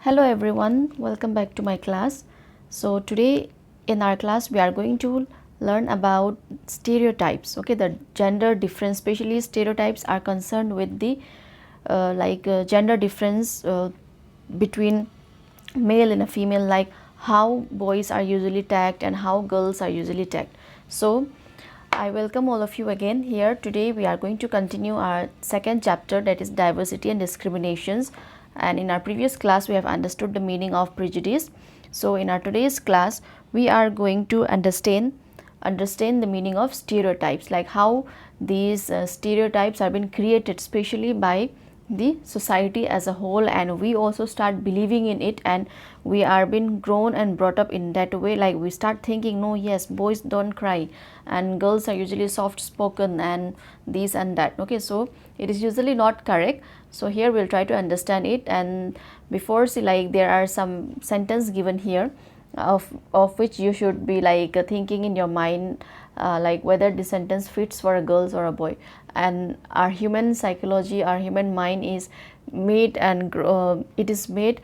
Hello everyone, welcome back to my class. So today in our class we are going to learn about stereotypes. Okay, the gender difference, especially stereotypes are concerned with the gender difference between male and a female, like how boys are usually tagged and how girls are usually tagged. So I welcome all of you again here. Today we are going to continue our second chapter, that is diversity and discriminations. And in our previous class we have understood the meaning of prejudice. So in our today's class we are going to understand the meaning of stereotypes, like how these stereotypes are been created especially by the society as a whole, and we also start believing in it, and we are being grown and brought up in that way. Like we start thinking, no, yes, boys don't cry and girls are usually soft spoken and this and that. Okay, so it is usually not correct. So here we'll try to understand it, and before, see, like there are some sentence given here of which you should be like thinking in your mind, like whether this sentence fits for a girls or a boy. And our human psychology, our human mind is made and it is made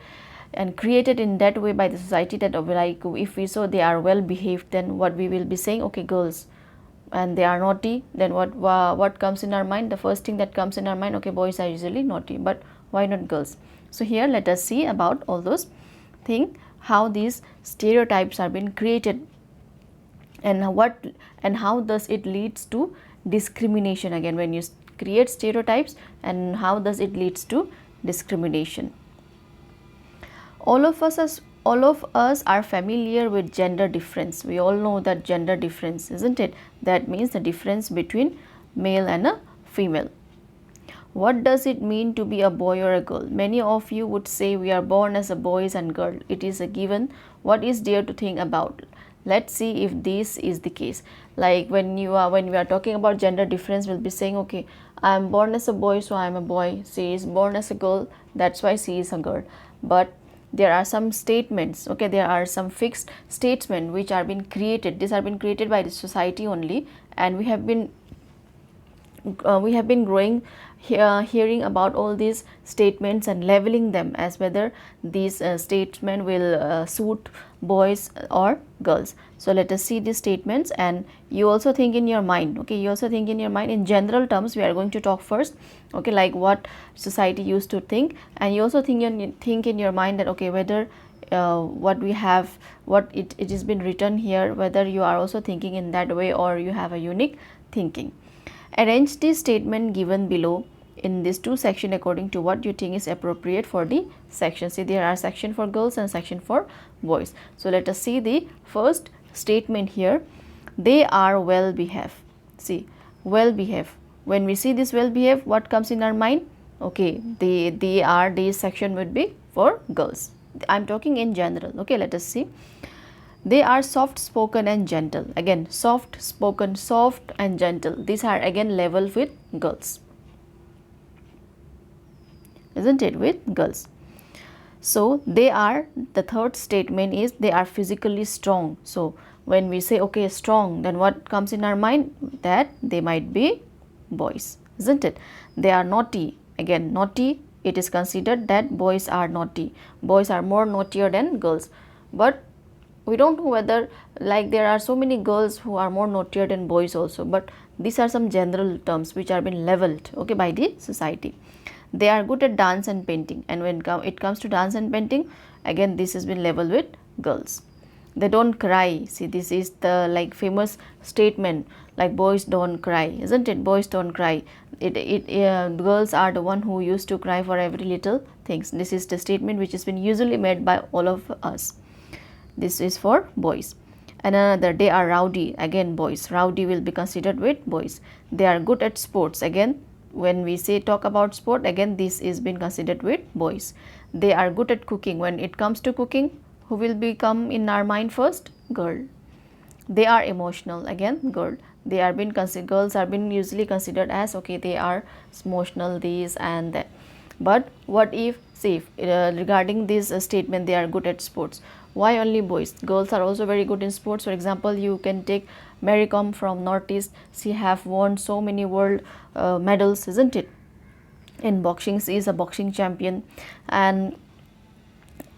and created in that way by the society, that like if we saw they are well behaved, then what we will be saying, okay, girls, and they are naughty, then what comes in our mind? The first thing that comes in our mind, okay, boys are usually naughty, but why not girls? So here let us see about all those things, how these stereotypes are being created, and how does it leads to discrimination. Again, when you create stereotypes, and how does it leads to discrimination. All of us are familiar with gender difference. We all know that gender difference, isn't it? That means the difference between male and a female. What does it mean to be a boy or a girl? Many of you would say we are born as a boys and girl. It is a given. What is there to think about? Let's see if this is the case. Like when we are talking about gender difference, we'll be saying, okay, I am born as a boy, so I am a boy. She is born as a girl, that's why she is a girl. But there are some statements, okay, there are some fixed statements which are being created. These are been created by the society only, and we have been growing hearing about all these statements and leveling them as whether these statements will suit boys or girls. So let us see these statements, and you also think in your mind. Okay, you also think in your mind in general terms. We are going to talk first, okay, like what society used to think, and you also think in your mind that, okay, whether what it has been written here, whether you are also thinking in that way or you have a unique thinking. Arrange the statement given below in these two sections according to what you think is appropriate for the section. See, there are section for girls and section for boys. So let us see the first statement here. They are well behaved. See, well behaved. When we see this well behaved, what comes in our mind? Okay, this section would be for girls. I'm talking in general. Okay, let us see. They are soft spoken and gentle. Again, soft spoken, soft and gentle. These are again level with girls, isn't it, with girls. So they are, the third statement is they are physically strong. So when we say, okay, strong, then what comes in our mind? That they might be boys, isn't it? They are naughty. Again, naughty, it is considered that boys are naughty. Boys are more naughtier than girls. But we don't know whether, like, there are so many girls who are more naughtier than boys also, but these are some general terms which are been leveled, okay, by the society. They are good at dance and painting, and when it comes to dance and painting, again this has been leveled with girls. They don't cry. See, this is the like famous statement, like boys don't cry, isn't it? Boys don't cry. Girls are the one who used to cry for every little things. This is the statement which has been usually made by all of us. This is for boys. And another, they are rowdy. Again, boys. Rowdy will be considered with boys. They are good at sports. Again, when we say talk about sport, again this is been considered with boys. They are good at cooking. When it comes to cooking, who will become in our mind first? Girl. They are emotional. Again, girl. They are been girls are been usually considered as, okay, they are emotional, this and that. But what if, say, regarding this statement, they are good at sports, why only boys? Girls are also very good in sports. For example, you can take Mary Kom from Northeast. She have won so many world medals, isn't it? In boxing, she is a boxing champion. And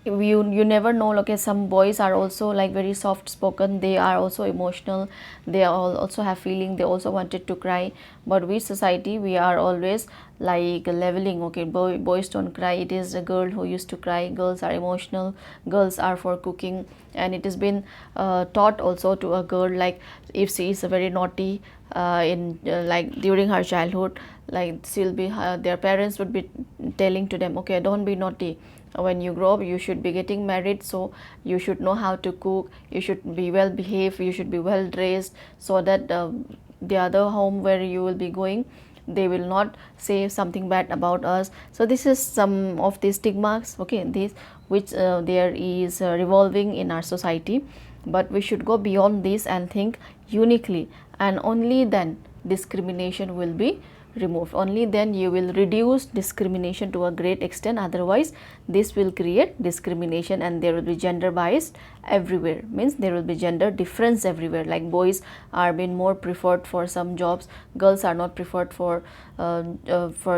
you never know. Okay, some boys are also like very soft spoken, they are also emotional, they also have feeling, they also wanted to cry. But we society, we are always like leveling. Okay, boys don't cry, it is a girl who used to cry, girls are emotional, girls are for cooking. And it has been taught also to a girl, like if she is very naughty in like during her childhood, like she'll be their parents would be telling to them, okay, don't be naughty, when you grow up you should be getting married, so you should know how to cook, you should be well behaved, you should be well dressed, so that the other home where you will be going, they will not say something bad about us. So this is some of the stigmas, okay, these which there is revolving in our society. But we should go beyond this and think uniquely, and only then discrimination will be removed, only then you will reduce discrimination to a great extent. Otherwise this will create discrimination, and there will be gender bias everywhere, means there will be gender difference everywhere, like boys are being more preferred for some jobs, girls are not preferred for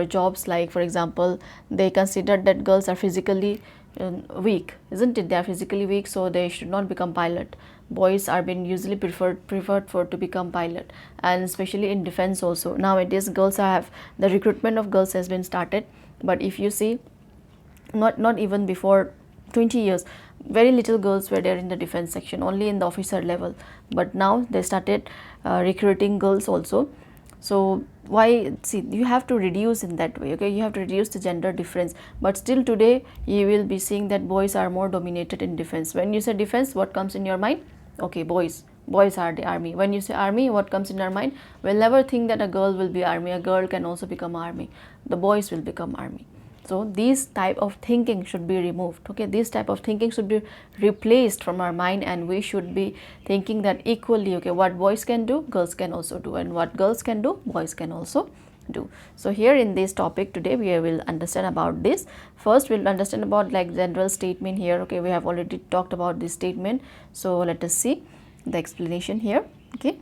jobs. Like for example, they consider that girls are physically weak, isn't it, they are physically weak, so they should not become pilot. Boys are being usually preferred for to become pilot. And especially in defense also, nowadays girls have, the recruitment of girls has been started. But if you see, not even before 20 years, very little girls were there in the defense section, only in the officer level. But now they started recruiting girls also. So why, see, you have to reduce in that way, okay, you have to reduce the gender difference. But still today you will be seeing that boys are more dominated in defense. When you say defense, what comes in your mind? Okay, boys are the army. When you say army, what comes in our mind? We'll never think that a girl will be army, a girl can also become army, the boys will become army. So these type of thinking should be removed, okay, this type of thinking should be replaced from our mind, and we should be thinking that equally, okay, what boys can do, girls can also do, and what girls can do, boys can also do. So here in this topic today we will understand about this. First we'll understand about like general statement here, okay, we have already talked about this statement. So let us see the explanation here, okay.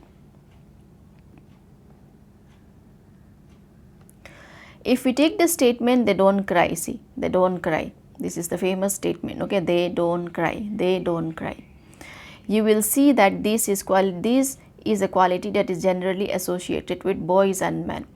If we take the statement, they don't cry, see, they don't cry, this is the famous statement, okay, they don't cry, they don't cry. You will see that this is a quality that is generally associated with boys and men.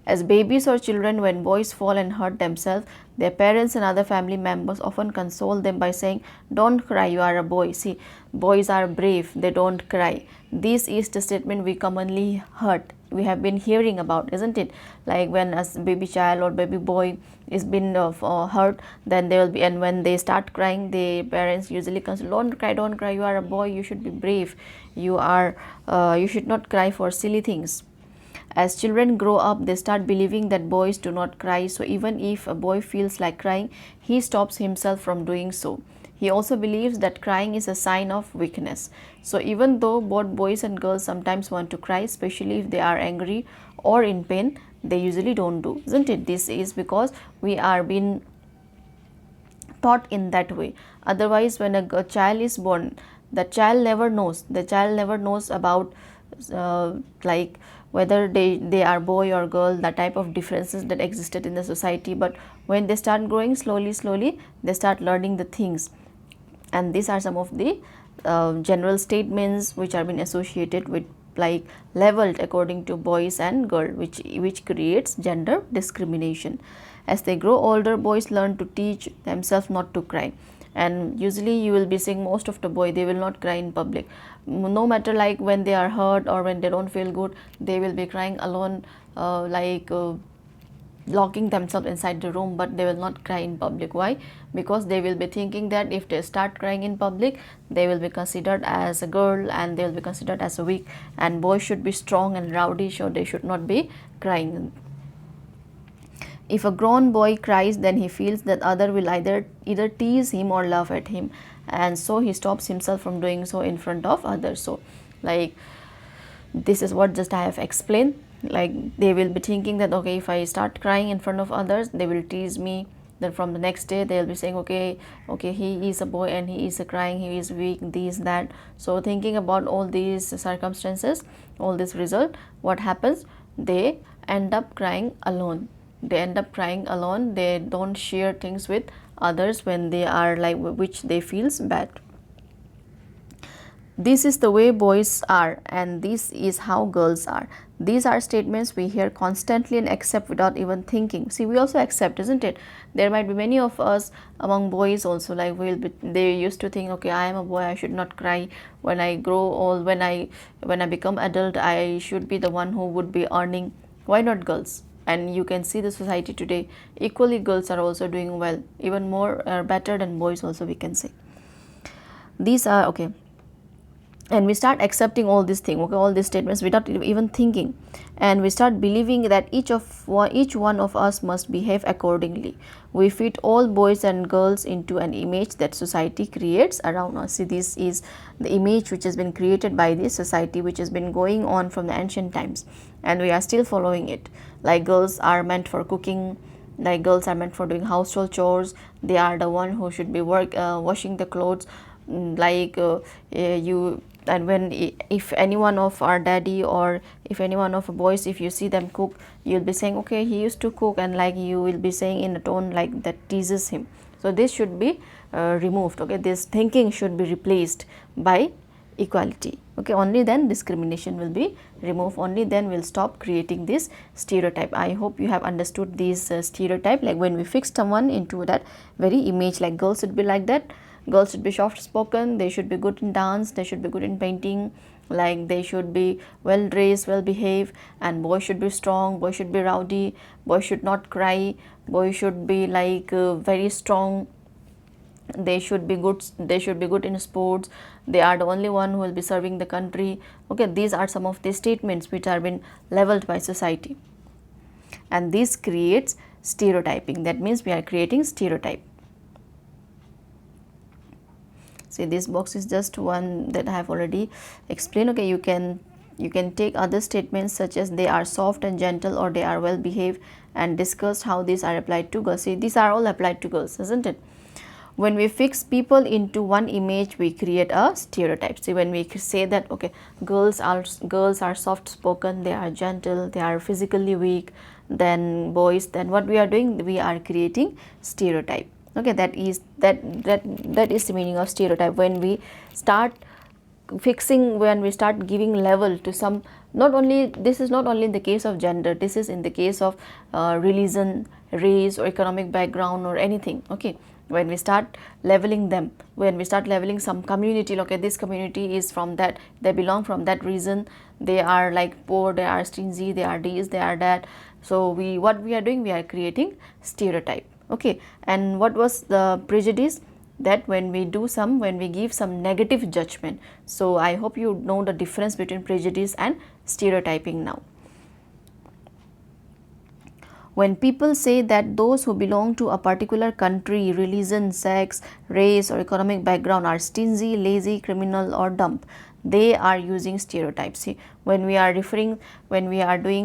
As babies or children, when boys fall and hurt themselves, their parents and other family members often console them by saying, don't cry, you are a boy. See, boys are brave, they don't cry. This is the statement we commonly heard, we have been hearing about, isn't it? Like when a baby child or baby boy is been hurt, then they will be, and when they start crying, the parents usually console, don't cry, you are a boy, you should be brave, you should not cry for silly things. As children grow up, they start believing that boys do not cry, so even if a boy feels like crying, he stops himself from doing so. He also believes that crying is a sign of weakness. So even though both boys and girls sometimes want to cry, especially if they are angry or in pain, they usually don't do, isn't it? This is because we are being taught in that way. Otherwise, when a child is born, the child never knows about like whether they are boy or girl, the type of differences that existed in the society. But when they start growing, slowly they start learning the things. And these are some of the general statements which are been associated with, like leveled according to boys and girl, which creates gender discrimination. As they grow older, boys learn to teach themselves not to cry. And usually you will be seeing most of the boy, they will not cry in public, no matter like when they are hurt or when they don't feel good, they will be crying alone, locking themselves inside the room, but they will not cry in public. Why? Because they will be thinking that if they start crying in public, they will be considered as a girl and they will be considered as a weak, and boys should be strong and rowdy, so they should not be crying. If a grown boy cries, then he feels that other will either tease him or laugh at him, and so he stops himself from doing so in front of others. So like this is what just I have explained. Like they will be thinking that okay, if I start crying in front of others, they will tease me. Then from the next day they will be saying okay, he is a boy and he is crying, he is weak, this, that. So thinking about all these circumstances, all this result, what happens? They end up crying alone. They don't share things with others when they are like which they feels bad. This is the way boys are and this is how girls are. These are statements we hear constantly and accept without even thinking. See, we also accept, isn't it? There might be many of us among boys also, like they used to think, okay, I am a boy, I should not cry. When I grow old, when I become adult, I should be the one who would be earning. Why not girls? And you can see the society today, equally girls are also doing well, even more better than boys also, we can say. These are okay, and we start accepting all these things, okay, all these statements without even thinking, and we start believing that each one of us must behave accordingly. We fit all boys and girls into an image that society creates around us. See, this is the image which has been created by this society, which has been going on from the ancient times, and we are still following it. Like girls are meant for cooking, like girls are meant for doing household chores, they are the one who should be washing the clothes. Like you, and when if any one of our daddy or if any one of boys, if you see them cook, you'll be saying, okay, he used to cook, and like you will be saying in a tone like that teases him. So this should be removed, okay, this thinking should be replaced by equality, okay. Only then discrimination will be removed, only then we'll stop creating this stereotype. I hope you have understood this stereotype. Like when we fix someone into that very image, like girls should be like that, girls should be soft spoken, they should be good in dance, they should be good in painting, like they should be well dressed, well behaved, and boys should be strong, boys should be rowdy, boys should not cry, boys should be like very strong, they should be good in sports, they are the only one who will be serving the country, okay. These are some of the statements which are been leveled by society, and this creates stereotyping. That means we are creating stereotype. See, this box is just one that I have already explained, okay. You can take other statements such as they are soft and gentle, or they are well behaved, and discuss how these are applied to girls. See, these are all applied to girls, isn't it? When we fix people into one image, we create a stereotype. See, when we say that, okay, girls are soft spoken, they are gentle, they are physically weak than boys, then what we are doing, we are creating stereotype, okay. That is the meaning of stereotype. When we start fixing, when we start giving level to some, not only, this is not only in the case of gender, this is in the case of religion, race, or economic background, or anything, okay. When we start leveling them, when we start leveling some community, okay, this community is from that, they belong from that reason, they are like poor, they are stingy, they are this, they are that. So what we are doing, we are creating stereotype, okay. And what was the prejudice? That when we give some negative judgment. So I hope you know the difference between prejudice and stereotyping now. When people say that those who belong to a particular country, religion, sex, race, or economic background are stingy, lazy, criminal, or dumb, they are using stereotypes. See, when we are referring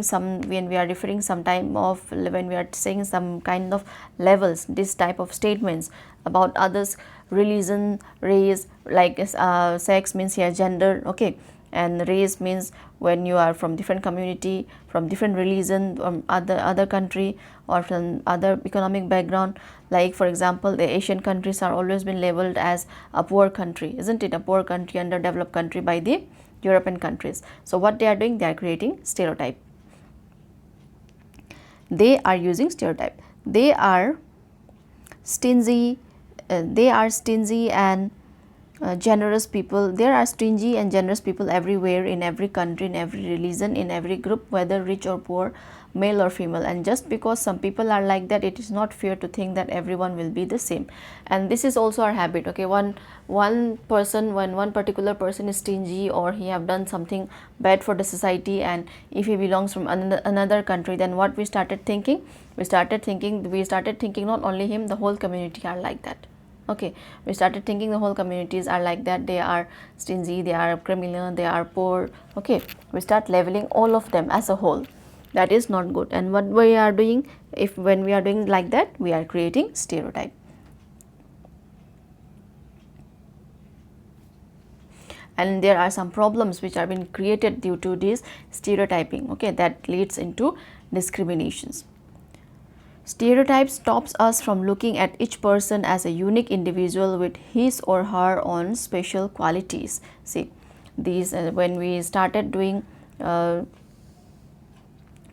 some time of, when we are saying some kind of levels, this type of statements about others, religion, race, like sex means here gender, okay, and race means when you are from different community, from different religion, from other country, or from other economic background. Like for example, the Asian countries are always been labeled as a poor country, isn't it? A poor country, underdeveloped country by the European countries. So what they are doing, they are creating stereotype. They are using stereotype. They are stingy and generous people. There are stingy and generous people everywhere, in every country, in every religion, in every group, whether rich or poor, male or female. And just because some people are like that, it is not fair to think that everyone will be the same. And this is also our habit, okay. When one particular person is stingy, or he have done something bad for the society, and if he belongs from another country, then what we started thinking, not only him, the whole community are like that, okay. We started thinking the whole communities are like that, they are stingy, they are criminal, they are poor, okay. We start leveling all of them as a whole. That is not good. And what we are doing, when we are doing like that, we are creating stereotype. And there are some problems which are being created due to this stereotyping, okay, that leads into discriminations. Stereotype stops us from looking at each person as a unique individual with his or her own special qualities. See, these when we started doing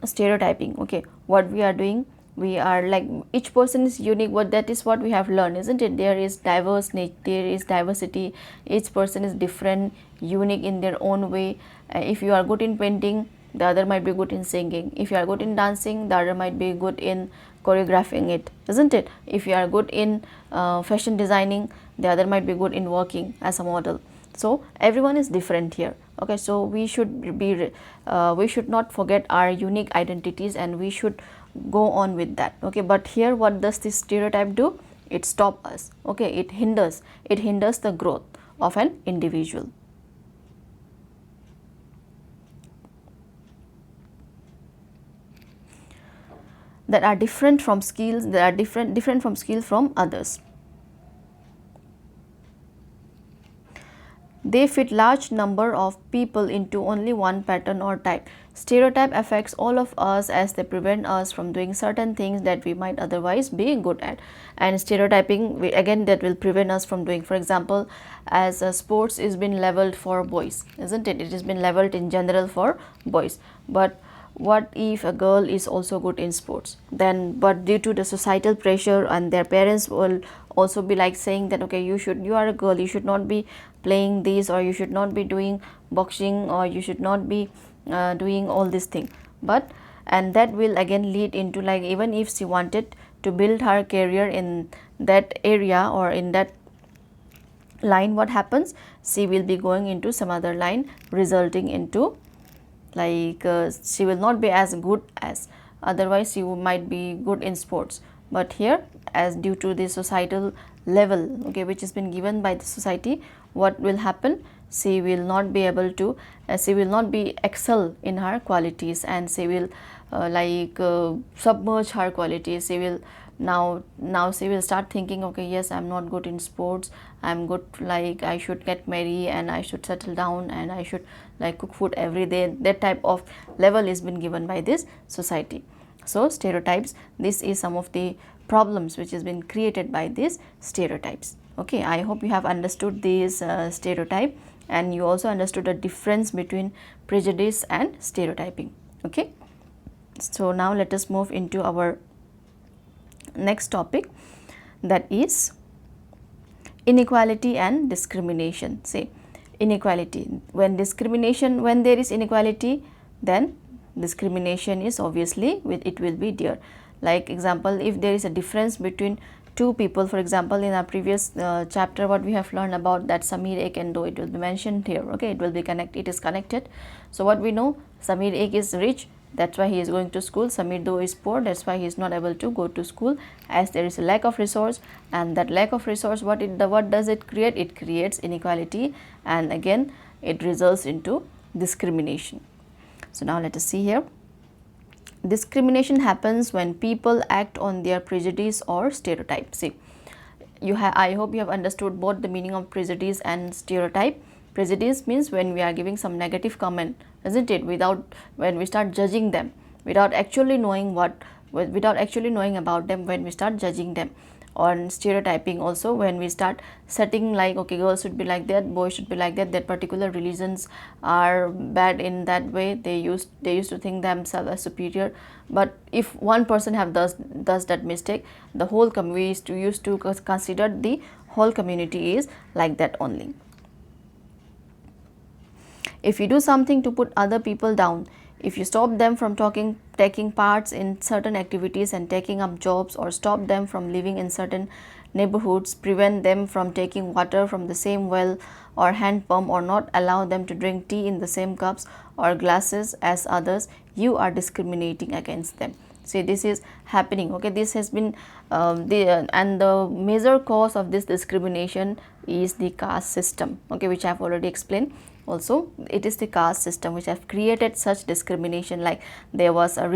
stereotyping, okay, what we are doing, we are like each person is unique. What that is what we have learned, isn't it? There is there is diversity. Each person is different, unique in their own way. If you are good in painting, the other might be good in singing. If you are good in dancing, the other might be good in choreographing it, isn't it? If you are good in fashion designing, the other might be good in working as a model. So everyone is different here. Okay, so we should be we should not forget our unique identities, and we should go on with that. Okay, but here what does this stereotype do? It stops us. Okay, it hinders the growth of an individual. That are different from skills, that are different from skills from others. They fit large number of people into only one pattern or type. Stereotype affects all of us as they prevent us from doing certain things that we might otherwise be good at. And stereotyping, again, that will prevent us from doing. For example, as sports is been leveled for boys, isn't it? It has been leveled in general for boys. But what if a girl is also good in sports? Then, but due to the societal pressure, and their parents will also be like saying that, okay, you are a girl, you should not be playing this, or you should not be doing boxing, or you should not be doing all this thing. But and that will again lead into, like, even if she wanted to build her career in that area or in that line, what happens? She will be going into some other line, resulting into like she will not be as good as otherwise she might be good in sports. But here, as due to the societal level, okay, which has been given by the society, what will happen? She will not be able to she will not be excel in her qualities, and she will submerge her qualities. She will now she will start thinking, okay, yes, I'm not good in sports, I'm good, like I should get married and I should settle down and I should like cook food every day. That type of level is been given by this society. So stereotypes, this is some of the problems which has been created by these stereotypes. Okay, I hope you have understood this stereotype, and you also understood the difference between prejudice and stereotyping. Okay, so now let us move into our next topic, that is inequality and discrimination. Say inequality, when there is inequality, then discrimination is obviously it will be there. Like example, if there is a difference between two people, for example, in our previous chapter, what we have learned about that Samir ek and Do, it will be mentioned here. Okay, it will be it is connected. So what we know, Samir ek is rich, that's why he is going to school. Samir Do is poor, that's why he is not able to go to school, as there is a lack of resource. And that lack of resource, what does it create? It creates inequality, and again it results into discrimination. So now let us see here. Discrimination happens when people act on their prejudice or stereotype. See, I hope you have understood both the meaning of prejudice and stereotype. Prejudice means when we are giving some negative comment, isn't it? When we start judging them without actually knowing about them, when we start judging them. On stereotyping also, when we start setting like, okay, girls should be like that, boys should be like that, that particular religions are bad in that way, they used to think themselves as superior. But if one person does that mistake, the whole we used to consider the whole community is like that only. If you do something to put other people down, if you stop them from taking parts in certain activities and taking up jobs, or stop them from living in certain neighborhoods, prevent them from taking water from the same well or hand pump, or not allow them to drink tea in the same cups or glasses as others, you are discriminating against them. See, this is happening. Okay, this has been and the major cause of this discrimination is the caste system. Okay, which I have already explained. Also, it is the caste system which have created such discrimination. Like there was a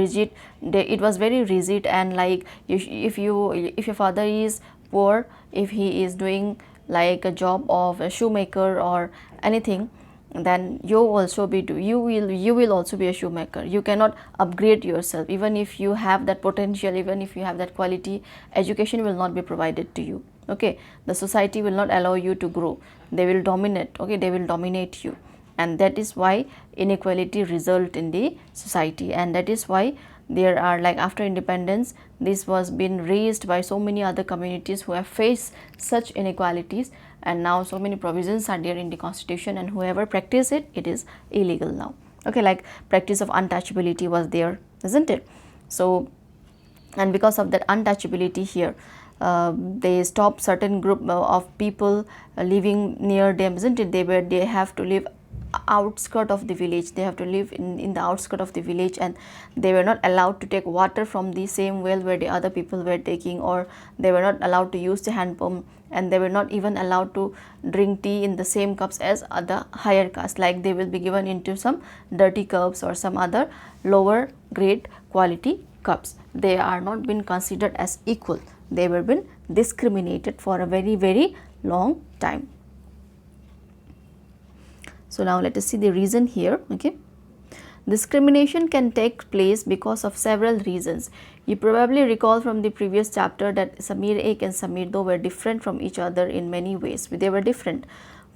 it was very rigid, and like if your father is poor, if he is doing like a job of a shoemaker or anything, then you also be you will also be a shoemaker. You cannot upgrade yourself. Even if you have that potential, even if you have that quality, education will not be provided to you. Okay, the society will not allow you to grow. They will dominate. Okay, they will dominate you, and that is why inequality result in the society. And that is why there are, like, after independence, this was been raised by so many other communities who have faced such inequalities, and now so many provisions are there in the constitution, and whoever practice it, it is illegal now. Okay, like practice of untouchability was there, isn't it? So, and because of that untouchability here, they stop certain group of people living near them, isn't it? They have to live outskirt of the village. They have to live in the outskirt of the village, and they were not allowed to take water from the same well where the other people were taking, or they were not allowed to use the hand pump, and they were not even allowed to drink tea in the same cups as other higher caste. Like, they will be given into some dirty cups or some other lower grade quality cups. They are not been considered as equal. They were been discriminated for a very, very long time. So now let us see the reason here. Okay, discrimination can take place because of several reasons. You probably recall from the previous chapter that Samir Ek and Samir Do were different from each other in many ways. They were different.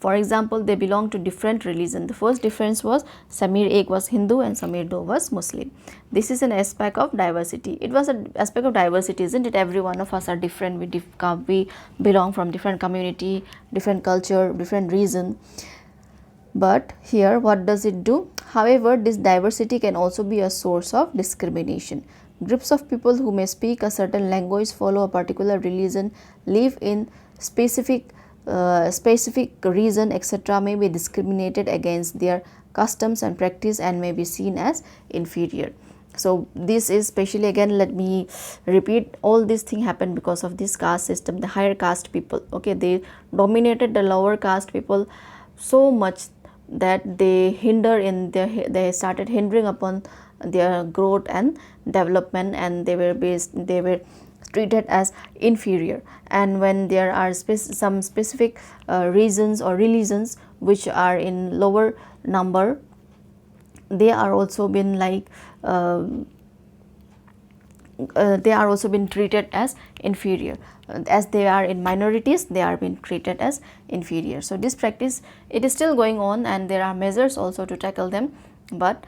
For example, they belong to different religion. The first difference was Samir Ek was Hindu and Samir Do was Muslim. This is an aspect of diversity. It was an aspect of diversity, isn't it? Every one of us are different. We belong from different community, different culture, different reason. But here, what does it do? However, this diversity can also be a source of discrimination. Groups of people who may speak a certain language, follow a particular religion, live in specific reason, etc., may be discriminated against their customs and practice and may be seen as inferior. So this is especially, again, let me repeat, all this thing happened because of this caste system. The higher caste people, okay, they dominated the lower caste people so much that they they started hindering upon their growth and development, and they were treated as inferior. And when there are some specific reasons or religions which are in lower number, they are also been like they are also been treated as inferior. As they are in minorities, they are being treated as inferior. So this practice, it is still going on, and there are measures also to tackle them, but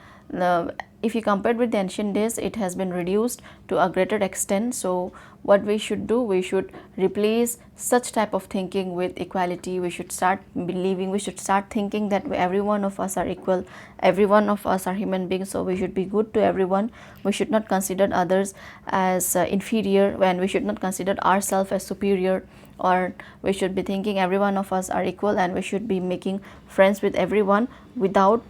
if you compare with the ancient days, it has been reduced to a greater extent. So what we should do, we should replace such type of thinking with equality. We should start believing, we should start thinking that every one of us are equal, every one of us are human beings, so we should be good to everyone. We should not consider others as inferior, and we should not consider ourselves as superior, or we should be thinking every one of us are equal, and we should be making friends with everyone without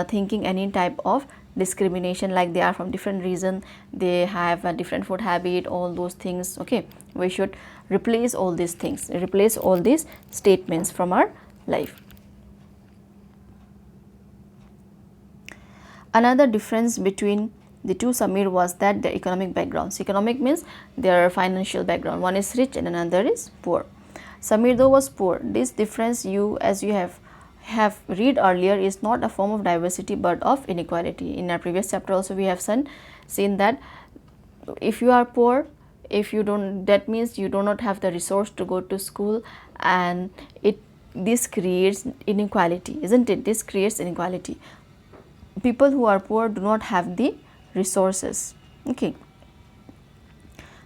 thinking any type of discrimination, like they are from different reason, they have a different food habit, all those things. Okay, we should replace all these things, replace all these statements from our life. Another difference between the two Samir was that their economic backgrounds. Economic means their financial background. One is rich and another is poor. Samir though was poor. This difference, as you have read earlier, is not a form of diversity but of inequality. In our previous chapter also we have seen that if you are poor, if you don't, that means you do not have the resource to go to school, and this creates inequality, isn't it? This creates inequality. People who are poor do not have the resources. Okay,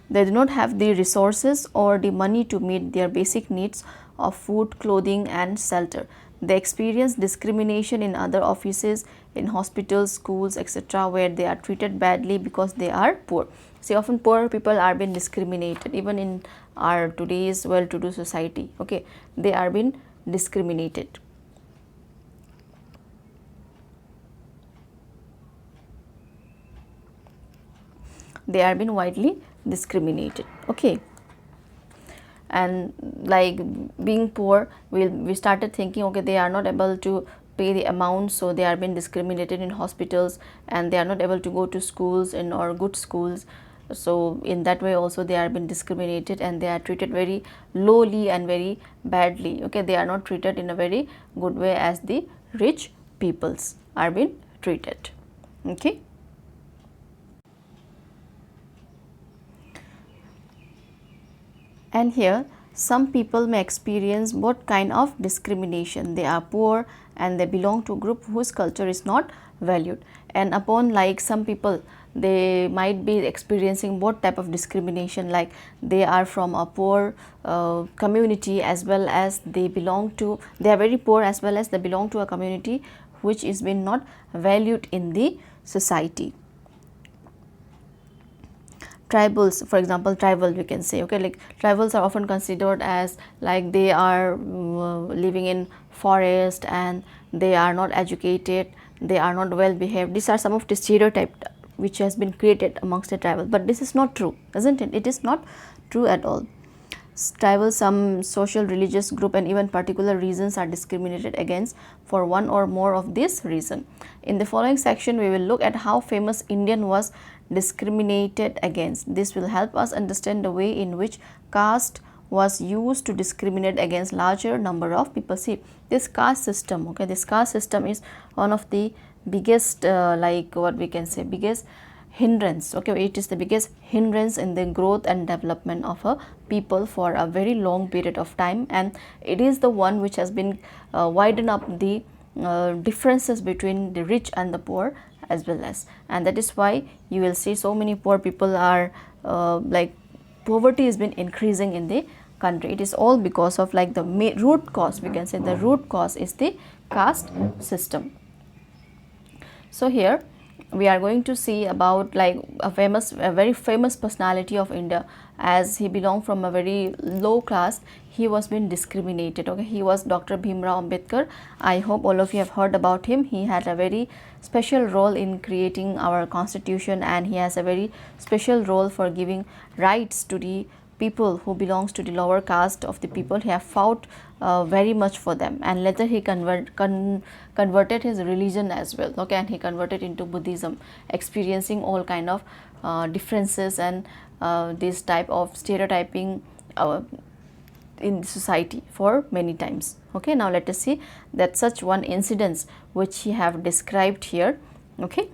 they do not have the resources or the money to meet their basic needs of food, clothing and shelter. They experience discrimination in other offices, in hospitals, schools, etc., where they are treated badly because they are poor. See, often poor people are being discriminated, even in our today's well-to-do society. Okay, they are being discriminated. They are being widely discriminated. Okay, and like being poor, we started thinking, okay, they are not able to pay the amount, so they are being discriminated in hospitals, and they are not able to go to schools or good schools. So in that way also they are being discriminated, and they are treated very lowly and very badly. Okay, they are not treated in a very good way as the rich peoples are being treated. Okay. And here some people may experience both kind of discrimination. They are poor and they belong to a group whose culture is not valued, and upon like some people they might be experiencing both type of discrimination, like they are from a poor community as well as they are very poor as well as they belong to a community which is been not valued in the society. Tribals, for example, tribal we can say, okay, like tribals are often considered as like they are living in forest and they are not educated, they are not well behaved. These are some of the stereotype which has been created amongst the tribal, but this is not true, isn't it? It is not true at all. Tribal, some social, religious group and even particular reasons are discriminated against for one or more of this reason. In the following section, we will look at how famous Indian was discriminated against. This will help us understand the way in which caste was used to discriminate against larger number of people. See, this caste system, okay, this caste system is one of the biggest like what we can say, biggest hindrance, okay, it is the biggest hindrance in the growth and development of a people for a very long period of time, and it is the one which has been widen up the differences between the rich and the poor as well as, and that is why you will see so many poor people are like poverty has been increasing in the country. It is all because of like the root cause, we can say the root cause is the caste system. So here we are going to see about like a very famous personality of India. As he belonged from a very low class, he was being discriminated, okay. He was Dr. Bhimrao Ambedkar. I hope all of you have heard about him. He had a very special role in creating our constitution, and he has a very special role for giving rights to the people who belongs to the lower caste of the people. He have fought very much for them, and later he converted his religion as well, okay, and he converted into Buddhism, experiencing all kind of differences and this type of stereotyping in society for many times. Okay, now let us see that such one incidents which he have described here. Okay.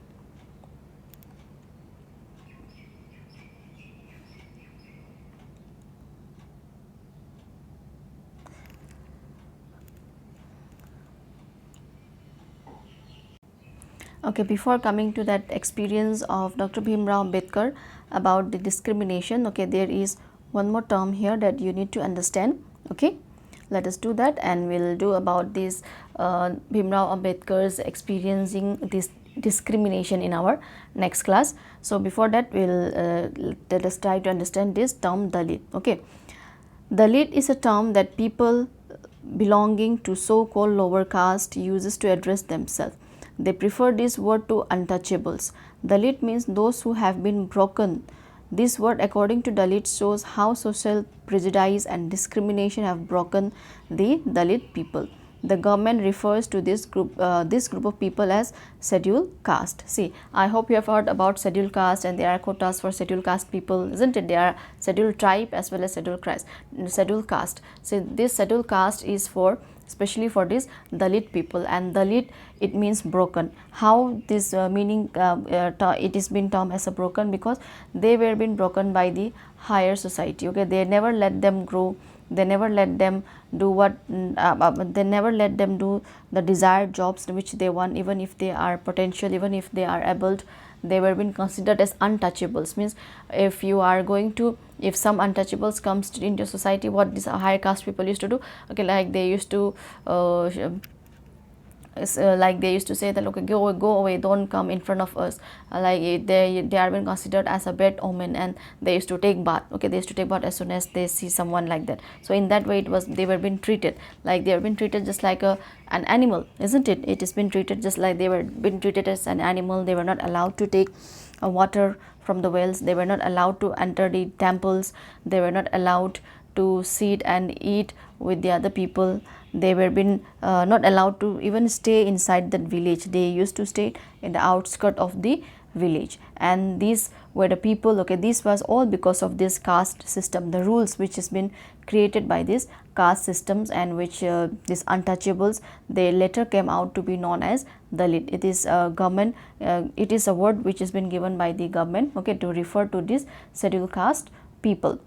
Okay, before coming to that experience of Dr. Bhimrao Ambedkar about the discrimination, okay, there is one more term here that you need to understand. Okay, let us do that, and we'll do about this Bhimrao Ambedkar's experiencing this discrimination in our next class. So before that, let us try to understand this term Dalit. Okay, Dalit is a term that people belonging to so-called lower caste uses to address themselves. They prefer this word to untouchables. Dalit means those who have been broken. This word, according to Dalit, shows how social prejudice and discrimination have broken the Dalit people. The government refers to this group of people as scheduled caste. See, I hope you have heard about scheduled caste, and there are quotas for scheduled caste people, isn't it? There are scheduled tribe as well as scheduled caste. So this scheduled caste is for especially for this Dalit people, and Dalit, it means broken. How this meaning it is been termed as a broken, because they were been broken by the higher society, okay. They never let them grow, they never let them do what they never let them do the desired jobs which they want, even if they are potential, even if they are able. They were being considered as untouchables. Means if you are going to, if some untouchables comes into society, what these higher caste people used to do, okay, like they used to like they used to say that, okay, go away, don't come in front of us, like they are being considered as a bad omen, and they used to take bath, okay, they used to take bath as soon as they see someone like that. So in that way it was, they were being treated like, they were being treated just like an animal, isn't it? It has been treated just like they were being treated as an animal. They were not allowed to take water from the wells, they were not allowed to enter the temples, they were not allowed to sit and eat with the other people. They were been not allowed to even stay inside that village. They used to stay in the outskirt of the village, and these were the people. Okay, this was all because of this caste system, the rules which has been created by this caste systems, and which these untouchables, they later came out to be known as Dalit. It is a government, it is a word which has been given by the government, okay, to refer to this scheduled caste people.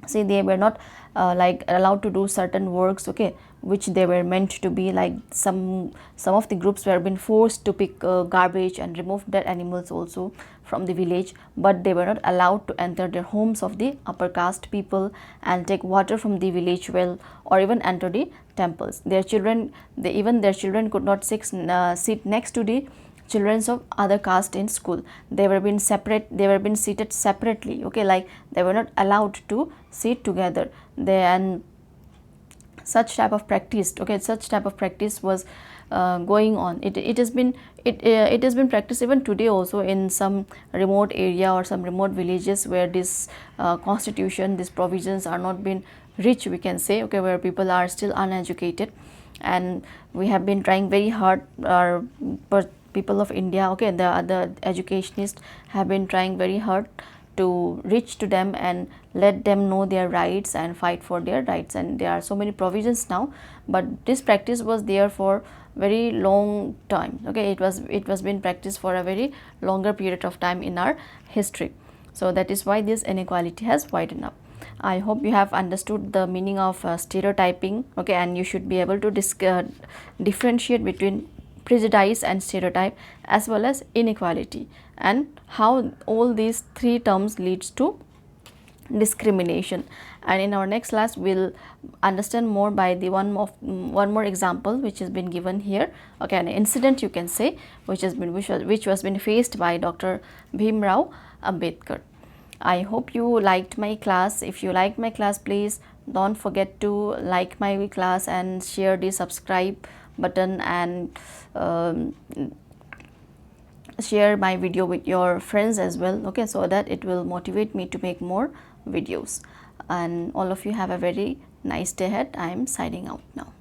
See, they were not like allowed to do certain works, okay, which they were meant to be, like some of the groups were been forced to pick garbage and remove dead animals also from the village, but they were not allowed to enter their homes of the upper caste people and take water from the village well, or even enter the temples. Their children, even their children could not sit next to the children of other caste in school. They were being separate, they were being seated separately, okay, like they were not allowed to sit together. They, and such type of practice, okay, such type of practice was going on. It has been practiced even today also in some remote area or some remote villages where this constitution, these provisions are not been rich, we can say, okay, where people are still uneducated. And we have been trying very hard, but people of India, okay, the educationists have been trying very hard to reach to them and let them know their rights and fight for their rights. And there are so many provisions now, but this practice was there for very long time, okay, it was been practiced for a very longer period of time in our history. So that is why this inequality has widened up. I hope you have understood the meaning of stereotyping, okay, and you should be able to differentiate between prejudice and stereotype, as well as inequality, and how all these three terms leads to discrimination. And in our next class we'll understand more by the one more example which has been given here, okay, an incident, you can say, which was been faced by Dr. Bhim Rao Ambedkar. I hope you liked my class. If you liked my class, please don't forget to like my class and share the subscribe button, and share my video with your friends as well, okay, so that it will motivate me to make more videos. And all of you have a very nice day ahead. I am signing out now.